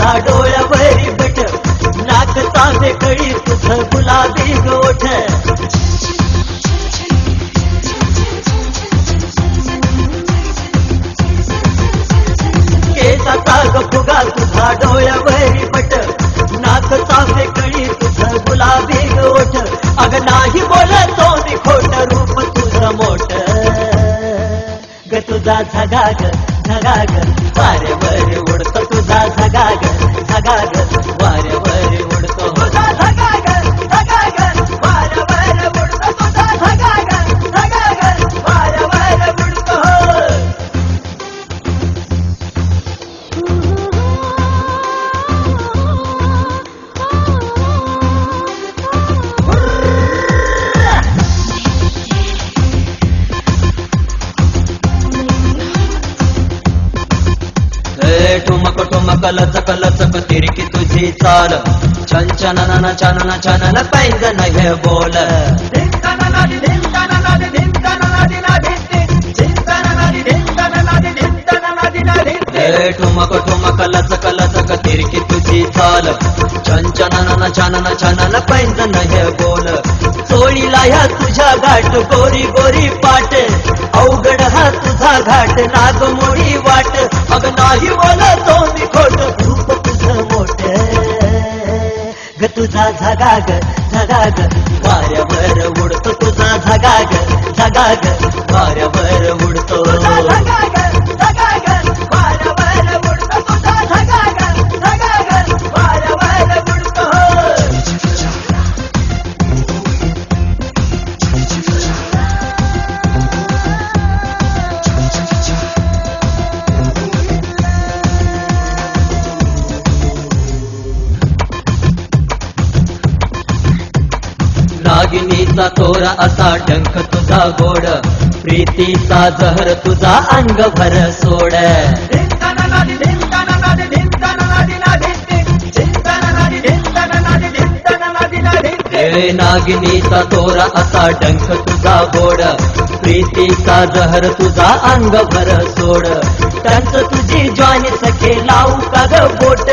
तुझा डोळ्यावरी बट, नाक चांदे कळी तुझं गुलाबी गोठ. केसाचा ग फुगा तुझा डोळ्यावरी बट, नाक चांदे कळी तुझं गुलाबी गोठ. अग नाही बोलतो मी खोट, रूप तुझं मोठ ग. तुझा झगाग झगाग वाऱ्यावर उडतो, तुझा झगाग झगाग वाऱ्यावर उडतो. तुझा झगाग झगाग वाऱ्यावर उडतो, तुझा झगाग झगाग वाऱ्यावर उडतो. ठुमक ठुमक लचक लचक तिरकी तुझी चाल, छन छनन छनन छनन पैंजन हे बोल. ठुमक ठुमक लचक लचक तिरकी तुझी चाल, छन छनन छनन छनन पैंजन हे बोल. चोळीला ह्या तुझ्या घाट गोरी गोरी पाट, अवघड हा तुझा घाट नागमोडी वाट. अग नाही बोलतो मी खोट, रूप तुझं मोठ ग. तुझा झगाग झगाग वाऱ्यावर उडतो, तुझा झगाग झगाग वाऱ्यावर उडतो. तुझा झगाग झगाग वाऱ्यावर उडतो, तुझा झगाग झगाग वाऱ्यावर उडतो. नागिनीचा तोरा असा डंख तुझा गोड, प्रीतीचा जहर तुझा अंग भर सोड. नागिनीचा तोरा असा डंख तुझा गोड, प्रीतीचा जहर तुझा अंग भर सोड. त्यांच तुझी ज्वानी सखे लावू का ग बोट,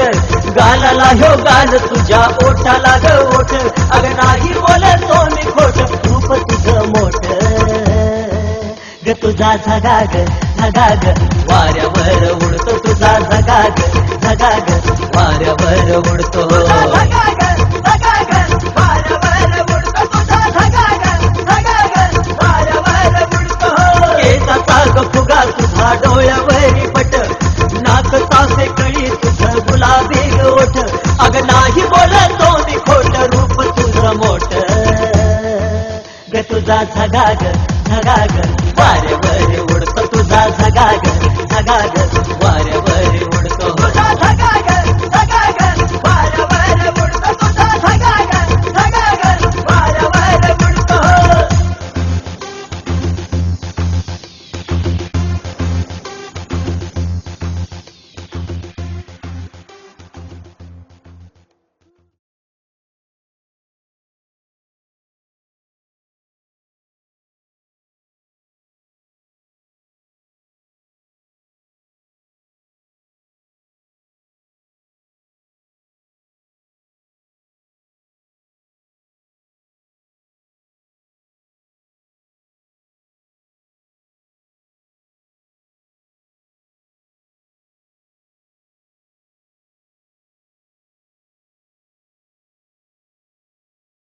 गालाला ह्यो गाल तुझ्या ओठाला ग ओठ. अग नाही बोलतो मी खोट, रूप तुझं मोठ ग. तुझा झगाग झगाग वाऱ्यावर उडतो, तुझा झगाग झगाग वाऱ्यावर उडतो. तुझा झगाग झगाग वाऱ्यावर उडतो, तुझा झगाग झगाग वाऱ्यावर उडतो. केसाचा ग फुगा तुझा डोळ्यावरी पट, नाक चांदे कळी तुझं गुलाबी गोठ. अग नाही बोलतो मी खोट, रूप तुझं मोठ ग. तुझा झगाग झगाग वाऱ्यावर उडतो, तुझा झगाग झगाग वाऱ्यावर